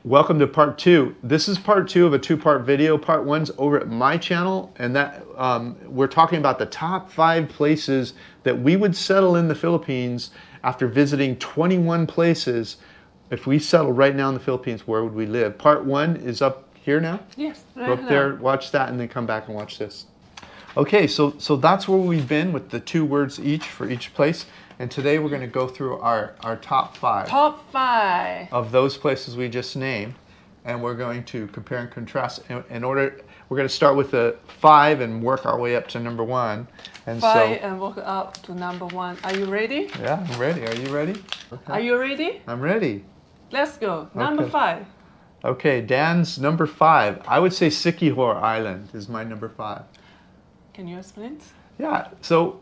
Welcome to part two. This is part two of a two-part video. Part one's over at my channel, and that we're talking about the top 5 places that we would settle in the Philippines after visiting 21 places. If we settle right now in the Philippines, where would we live? Part one is up here now. Yes, right. Go up there, watch that, and then come back and watch this. Okay, so that's where we've been with the 2 words each for each place. And today we're going to go through our top 5. Top 5 of those places we just named, and we're going to compare and contrast. We're going to start with the 5 and work our way up to number 1. And 5 and work up to number 1. Are you ready? Yeah, I'm ready. Are you ready? Okay. Are you ready? I'm ready. Let's go. Number 5. Okay, Dan's number 5. I would say 𝐶𝐈𝐀 Island is my number 5. Can you explain? Yeah. So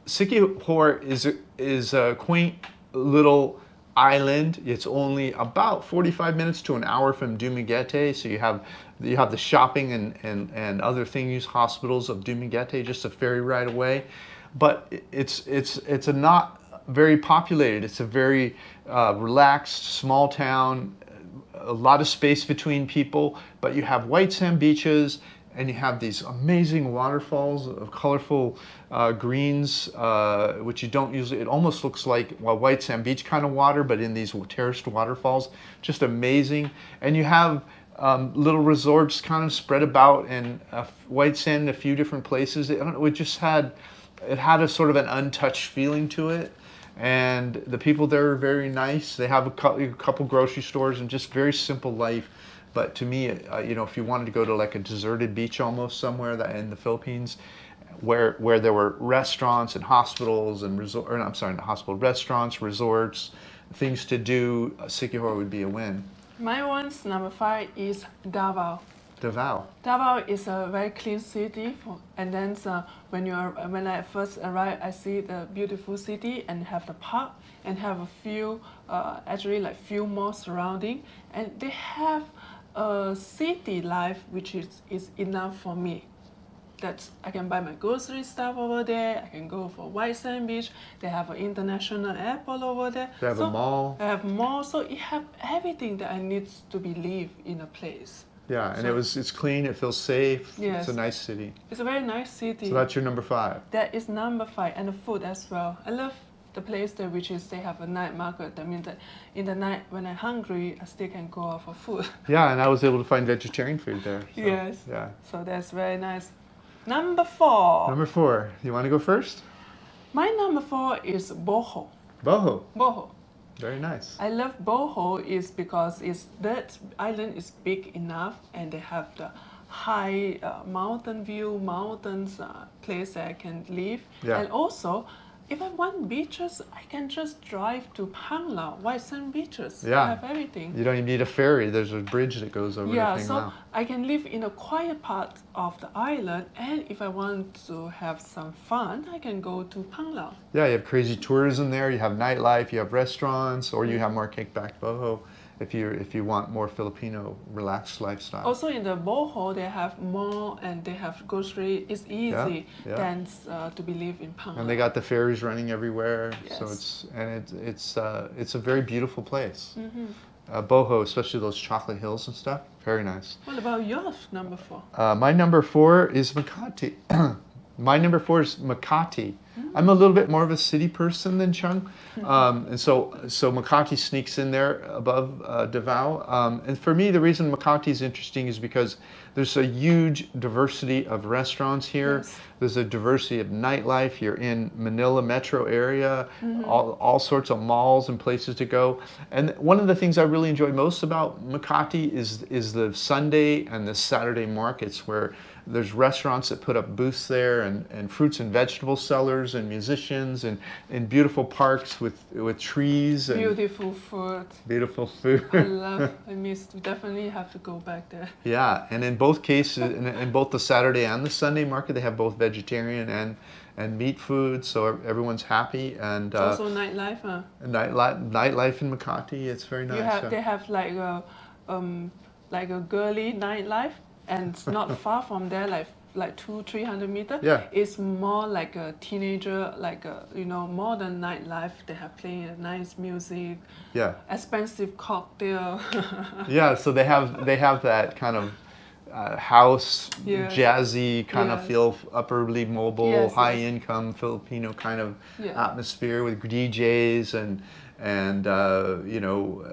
𝐶𝐈𝐀 is a quaint little island. It's only about 45 minutes to an hour from Dumaguete. So you have the shopping and other things, hospitals of Dumaguete, just a ferry ride away. But it's a not very populated. It's a very relaxed small town. A lot of space between people, but you have white sand beaches. And you have these amazing waterfalls of colorful greens, which you don't usually, it almost looks like white sand beach kind of water, but in these terraced waterfalls, just amazing. And you have little resorts kind of spread about in white sand in a few different places. It had a sort of an untouched feeling to it. And the people there are very nice. They have a couple grocery stores and just very simple life. But to me, if you wanted to go to like a deserted beach almost somewhere in the Philippines, where there were restaurants and hospitals and restaurants, resorts, things to do, 𝐶𝐈𝐀 would be a win. My one's number 5 is Davao. Davao. Davao is a very clean city, and then when I first arrived, I see the beautiful city and have the park and have a few few more surrounding, and they have a city life which is enough for me. That I can buy my grocery stuff over there. I can go for white sand beach. They have an international airport over there. They have a mall. They have mall, so it have everything that I need to believe in a place. Yeah, and it's clean. It feels safe. Yes. It's a nice city. It's a very nice city. So that's your number 5. That is number 5, and the food as well. I love the place there, which is they have a night market. That means that in the night when I'm hungry, I still can go out for food. Yeah, and I was able to find vegetarian food there. So, yes. Yeah. So that's very nice. Number 4. Number 4. You want to go first? My number 4 is Bohol. Bohol. Bohol. Very nice. I love Bohol is because that island is big enough and they have the high mountain view, mountains place that I can live. Yeah. And also, if I want beaches, I can just drive to Panglao, white sand beaches. Yeah. I have everything. You don't even need a ferry. There's a bridge that goes over the thing so now. I can live in a quiet part of the island, and if I want to have some fun, I can go to Panglao. Yeah, you have crazy tourism there. You have nightlife. You have restaurants, or you have more kickback Bohol if you want more Filipino relaxed lifestyle. Also in the Bohol, they have mall and they have grocery. It's easy than to believe in Panglao. And they got the ferries running everywhere. Yes. So it's a very beautiful place. Bohol, especially those chocolate hills and stuff, very nice. What about yours, number 4? My number 4 is Makati. My number 4 is Makati. I'm a little bit more of a city person than 𝐶𝐈𝐀, and so Makati sneaks in there above Davao. And for me, the reason Makati is interesting is because there's a huge diversity of restaurants here. Yes. There's a diversity of nightlife. You're in Manila metro area, all sorts of malls and places to go. And one of the things I really enjoy most about Makati is the Sunday and the Saturday markets, where there's restaurants that put up booths there, and fruits and vegetable sellers and musicians, and beautiful parks with trees and Beautiful food. beautiful food. I miss. Definitely have to go back there. Yeah, and in both cases, in both the Saturday and the Sunday market, they have both vegetarian and meat food, so everyone's happy. And It's also nightlife, huh? Nightlife in Makati, it's very nice. They have like a girly nightlife, and it's not far from there, like like 200-300 meters. Yeah. It's more like a teenager, like a, you know, modern nightlife. They have playing nice music. Yeah. Expensive cocktail. Yeah. So they have that kind of house, Yes. jazzy kind of Yes. feel, upperly mobile, Yes, high yes. income Filipino kind of Yeah. atmosphere with DJs and you know,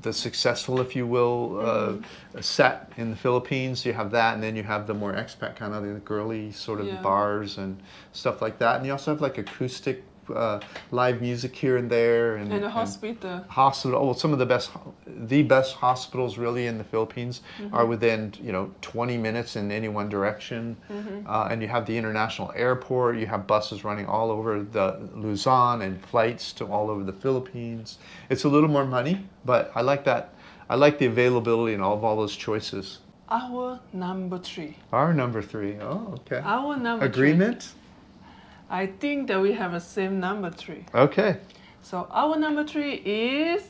the successful, if you will, set in the Philippines. You have that, and then you have the more expat kind of the girly sort of Yeah. bars and stuff like that. And you also have like acoustic live music here and there, And a hospital. Hospital. Well, some of the best hospitals really in the Philippines are within 20 minutes in any one direction, and you have the international airport. You have buses running all over the Luzon and flights to all over the Philippines. It's a little more money, but I like that. I like the availability and all those choices. Our number 3. Our number 3. Oh, okay. Our number Agreement? 3. I think that we have the same number 3. Okay. So our number 3 is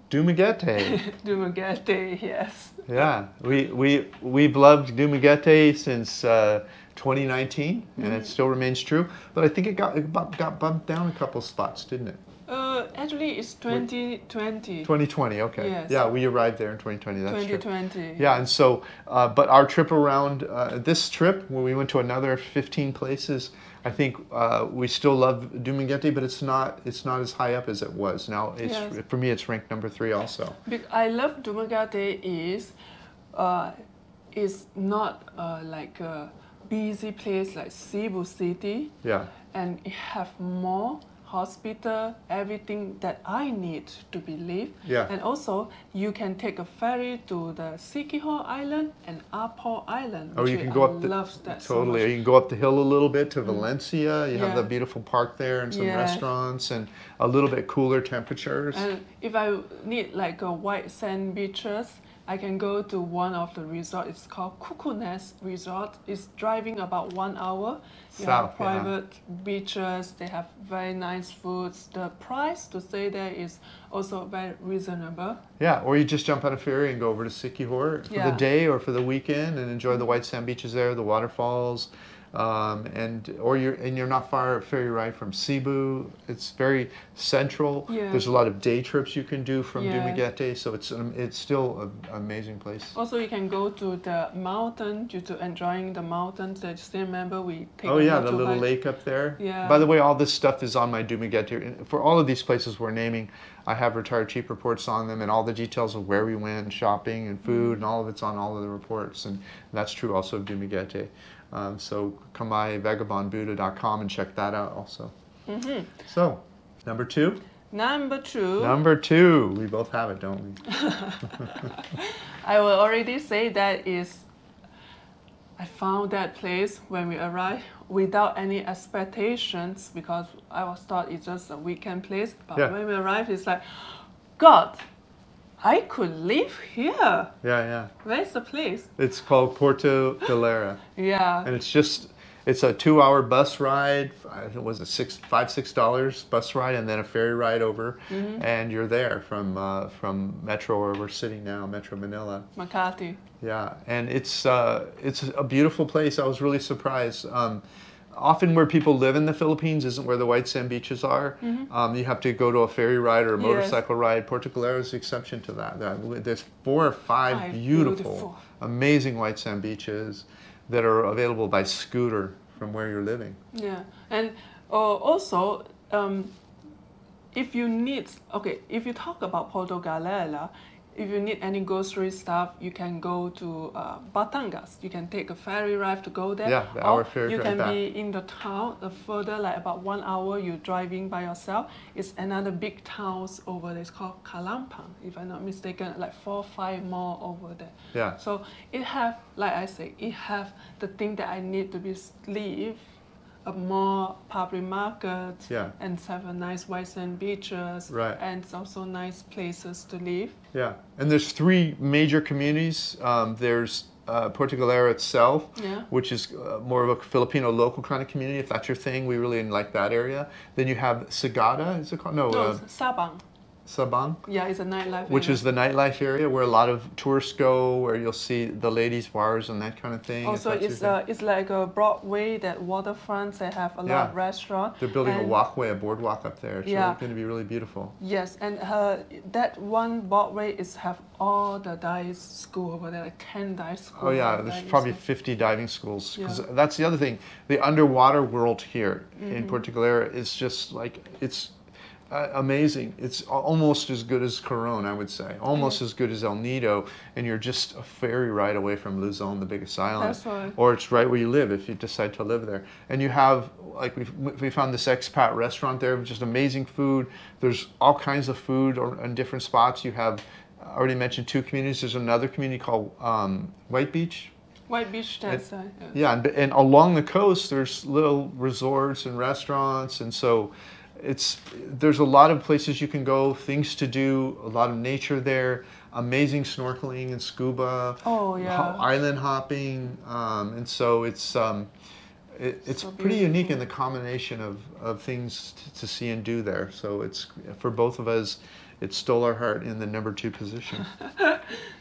Dumaguete. Dumaguete, yes. Yeah, we've loved Dumaguete since 2019, and it still remains true. But I think it got bumped down a couple spots, didn't it? Actually, it's 2020. 2020, okay. Yes. Yeah, we arrived there in 2020. That's true. 2020. Yeah, and so, but our trip around this trip, when we went to another 15 places, I think we still love Dumaguete, but it's not as high up as it was. Now, for me, it's ranked number 3 also. I love Dumaguete is not like a busy place like Cebu City. Yeah. And it have more hospital, everything that I need to believe. Yeah. And also, you can take a ferry to the Siquijor Island and Apo Island. Oh, you can go up love that totally. so much. You can go up the hill a little bit to Valencia. You have Yeah. the beautiful park there and some Yes. restaurants and a little bit cooler temperatures. And if I need like a white sand beaches, I can go to one of the resorts. It's called 𝐬𝐻 Resort. It's driving about 1 hour. You have South, yeah. private beaches. They have very nice foods. The price to stay there is also very reasonable. Yeah, or you just jump on a ferry and go over to Siquijor for the day or for the weekend and enjoy the white sand beaches there, the waterfalls. You're not far ferry ride from Cebu. It's very central. Yeah. There's a lot of day trips you can do from Yeah. Dumaguete, so it's still an amazing place. Also, you can go to the mountain due to enjoying the mountains. I still remember we take. Oh yeah, the little lake up there. Yeah. By the way, all this stuff is on my Dumaguete. For all of these places we're naming, I have Retired Chief reports on them and all the details of where we went, shopping and food, and all of it's on all of the reports. And that's true also of Dumaguete. So 𝐘𝐈𝐀𝐉𝐵𝒂𝒂 and check that out also. So, number 2? Number 2. Number 2. We both have it, don't we? I will already say that I found that place when we arrived without any expectations because I was thought it's just a weekend place. But when we arrived, it's like, God, I could live here. Yeah. Where's the place? It's called Puerto Galera. Yeah. And it's a 2-hour bus ride. I think it was $5-6 bus ride, and then a ferry ride over, and you're there from Metro where we're sitting now, Metro Manila. Makati. Yeah, and it's a beautiful place. I was really surprised. Often where people live in the Philippines isn't where the white sand beaches are. You have to go to a ferry ride or a motorcycle ride. Puerto Galera is the exception to that. There's 4 or 5 beautiful, amazing white sand beaches that are available by scooter from where you're living. Yeah, and also, if you talk about Puerto Galera, if you need any grocery stuff, you can go to Batangas. You can take a ferry ride to go there. Yeah, the hour ferry you ride back. can be in the town, further like about 1 hour. You're driving by yourself. It's another big towns over there. It's called Kalampang, if I'm not mistaken. Like 4 or 5 more over there. Yeah. So it have, like I say, it have the thing that I need to live. A more public market, and have a nice white sand beaches, and also nice places to live. Yeah, and there's 3 major communities. There's Puerto Galera itself, which is more of a Filipino local kind of community. If that's your thing, we really like that area. Then you have Sagada, is it called? No, Sabang. Sabang, Yeah, it's a nightlife which area. is the nightlife area where a lot of tourists go, where you'll see the ladies' bars and that kind of thing. Also, it's like a Broadway, that waterfront. They have a lot Yeah. of restaurants. They're building a walkway, a boardwalk up there. It's Yeah. going to be really beautiful. Yes, and that one Broadway is have all the dive school over there, like 10 dive schools. Oh yeah, there's diving probably schools. 50 diving schools. Because Yeah. that's the other thing. The underwater world here in particular is just like, it's amazing. It's almost as good as 𝐬𝐿, I would say. Almost as good as El Nido, and you're just a ferry ride away from Luzon, the biggest island. That's right. Or it's right where you live if you decide to live there. And you have, like, we found this expat restaurant there, just amazing food. There's all kinds of food in different spots. You have, I already mentioned 2 communities. There's another community called White Beach. White Beach, that's Yeah, and along the coast, there's little resorts and restaurants, and so there's a lot of places you can go, things to do, a lot of nature there, amazing snorkeling and scuba, Oh, yeah. island hopping, and so it's So pretty unique beautiful. in the combination of things to see and do there. So it's, for both of us, it stole our heart in the number 2 position.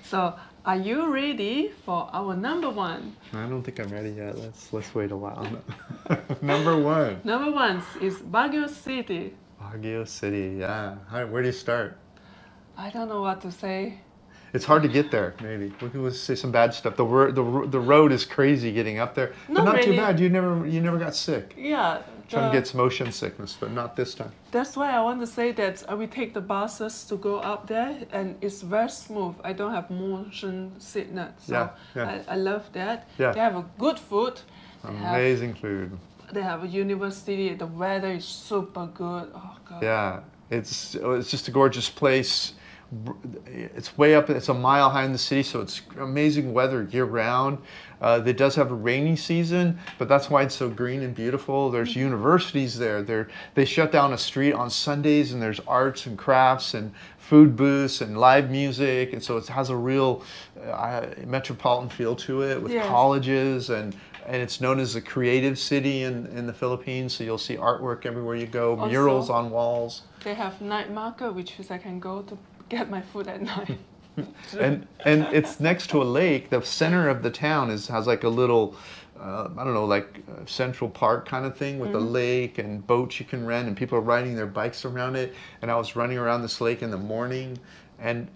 So, are you ready for our number 1? I don't think I'm ready yet. Let's wait a while. Number 1. Number 1 is Baguio City. Baguio City, yeah. Where do you start? I don't know what to say. It's hard to get there, maybe. We could say some bad stuff. The road is crazy getting up there. But Not not too really. bad. You never got sick. Yeah. Some gets motion sickness, but not this time. That's why I want to say that we take the buses to go up there, and it's very smooth. I don't have motion sickness, so Yeah, yeah. I love that. Yeah. They have a good food. Amazing food. They have a university. The weather is super good. Oh God. Yeah, it's just a gorgeous place. It's way up. It's a mile high in the city, so it's amazing weather year round. It does have a rainy season, but that's why it's so green and beautiful. There's universities there. They shut down a street on Sundays, and there's arts and crafts and food booths and live music, and so it has a real metropolitan feel to it with Yes. colleges, and it's known as a creative city in the Philippines. So you'll see artwork everywhere you go, Also, murals on walls. They have night market, which is I can go to get my food at night. And it's next to a lake. The center of the town has like a little, I don't know, like Central Park kind of thing with a lake and boats you can rent, and people are riding their bikes around it. And I was running around this lake in the morning, and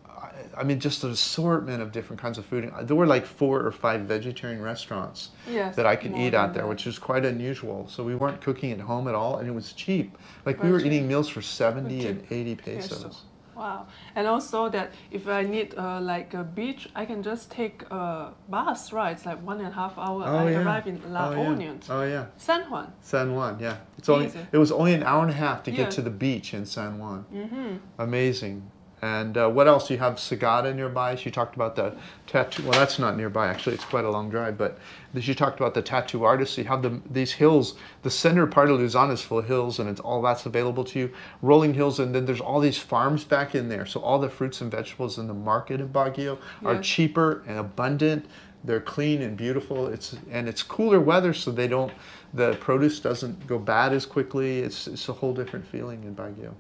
I mean, just an assortment of different kinds of food. There were like 4 or 5 vegetarian restaurants Yes, that I could more eat than out there, that. which is quite unusual. So we weren't cooking at home at all, and it was cheap. Like we Very were cheap. eating meals for 70 Very and cheap. 80 pesos. Wow. And also that if I need like a beach, I can just take a bus ride. It's like 1.5 hours. Oh, I yeah. arrive in La Oh, yeah. Union, Oh yeah. San Juan. San Juan, yeah. Easy. It was only an hour and a half to Yeah. get to the beach in San Juan. Mm-hmm. Amazing. And what else? You have Sagada nearby. She talked about the tattoo. Well, that's not nearby, actually. It's quite a long drive. But she talked about the tattoo artists. You have these hills. The center part of Luzon is full of hills, and it's all that's available to you. Rolling hills, and then there's all these farms back in there. So all the fruits and vegetables in the market in Baguio are Yes. cheaper and abundant. They're clean and beautiful. It's cooler weather, so the produce doesn't go bad as quickly. It's a whole different feeling in Baguio.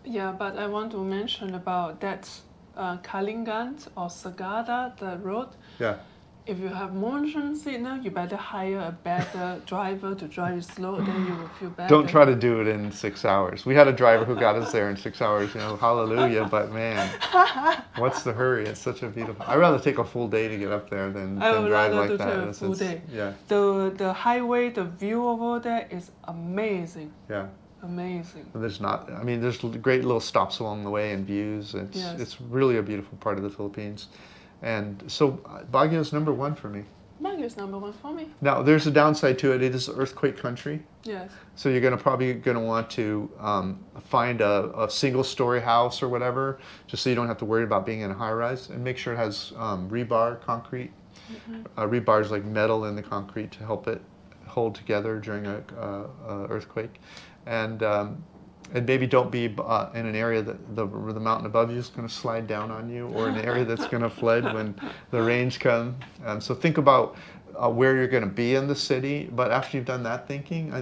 Yeah, but I want to mention about that Kalingan or Sagada, the road. Yeah. If you have motion sickness, you better hire a better driver to drive it slow, then you will feel better. Don't try to do it in 6 hours. We had a driver who got us there in 6 hours, hallelujah, but man, what's the hurry? It's such a beautiful... I'd rather take a full day to get up there than I would drive rather like to that. take a full day. Yeah, The highway, the view over there is amazing. yeah. Amazing. There's great little stops along the way and views. Yes. It's really a beautiful part of the Philippines. And so Baguio's number 1 for me. Baguio is number 1 for me. Now, there's a downside to it. It is earthquake country. Yes. So you're probably going to want to find a single-story house or whatever, just so you don't have to worry about being in a high-rise. And make sure it has rebar concrete. Rebar is like metal in the concrete to help it hold together during a earthquake. And maybe don't be in an area that where the mountain above you is going to slide down on you, or an area that's going to flood when the rains come. So think about where you're going to be in the city. But after you've done that thinking,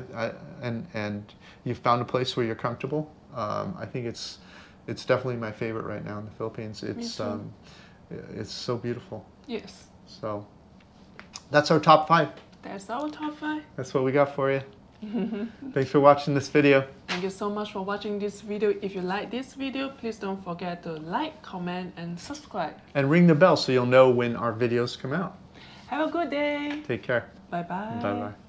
and you've found a place where you're comfortable, I think it's definitely my favorite right now in the Philippines. too. It's so beautiful. Yes. So that's our top 5. That's our top 5. That's what we got for you. Thanks for watching this video. Thank you so much for watching this video. If you like this video, please don't forget to like, comment, and subscribe. And ring the bell so you'll know when our videos come out. Have a good day. Take care. Bye-bye. Bye-bye.